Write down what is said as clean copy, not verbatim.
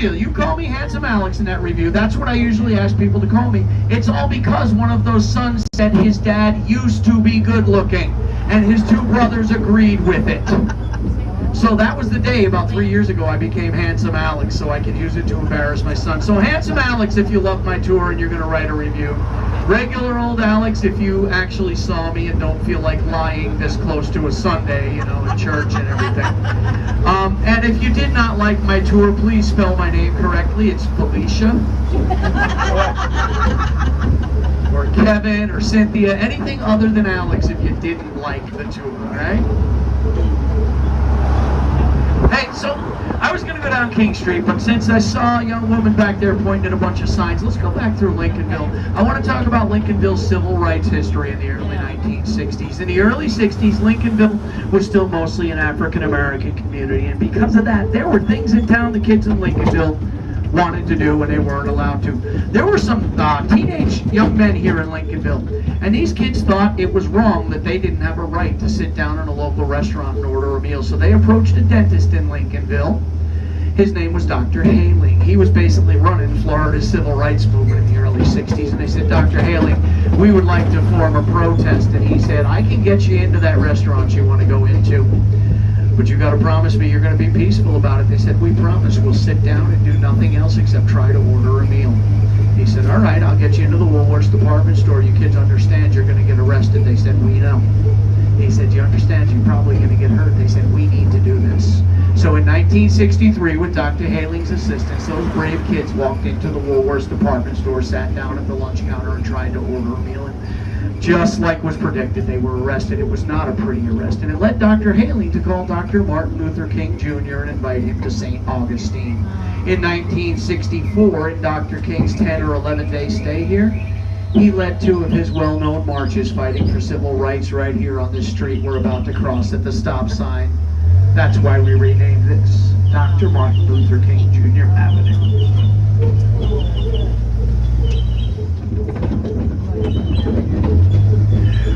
you, you call me Handsome Alex in that review. That's what I usually ask people to call me. It's all because one of those sons said his dad used to be good looking, and his two brothers agreed with it. So that was the day, about 3 years ago, I became Handsome Alex, so I could use it to embarrass my son. So Handsome Alex if you love my tour and you're going to write a review. Regular old Alex if you actually saw me and don't feel like lying this close to a Sunday, you know, in church and everything. And if you did not like my tour, please spell my name correctly. It's Felicia. Or Kevin or Cynthia, anything other than Alex if you didn't like the tour, okay? Hey, so I was going to go down King Street, but since I saw a young woman back there pointing at a bunch of signs, let's go back through Lincolnville. I want to talk about Lincolnville's civil rights history in the early 1960s. In the early 60s, Lincolnville was still mostly an African-American community, and because of that, there were things in town the kids in Lincolnville wanted to do when they weren't allowed to. There were some teenage young men here in Lincolnville, and these kids thought it was wrong that they didn't have a right to sit down in a local restaurant and order a meal. So they approached a dentist in Lincolnville. His name was Dr. Haling. He was basically running Florida's civil rights movement in the early 60s, and they said, Dr. Haling, we would like to form a protest. And he said, I can get you into that restaurant you want to go into, but you got to promise me you're going to be peaceful about it. They said, we promise. We'll sit down and do nothing else except try to order a meal. He said, all right, I'll get you into the Woolworths department store. You kids understand you're going to get arrested. They said, we know. He said, you understand you're probably going to get hurt. They said, we need to do this. So in 1963, with Dr. Haling's assistance, those brave kids walked into the Woolworths department store, sat down at the lunch counter, and tried to order a meal. And just like was predicted, they were arrested. It was not a pretty arrest, and it led Dr. Haling to call Dr. Martin Luther King Jr. and invite him to St. Augustine. In 1964, in Dr. King's 10 or 11-day stay here, he led two of his well-known marches fighting for civil rights right here on this street we're about to cross at the stop sign. That's why we renamed this Dr. Martin Luther King Jr. Avenue.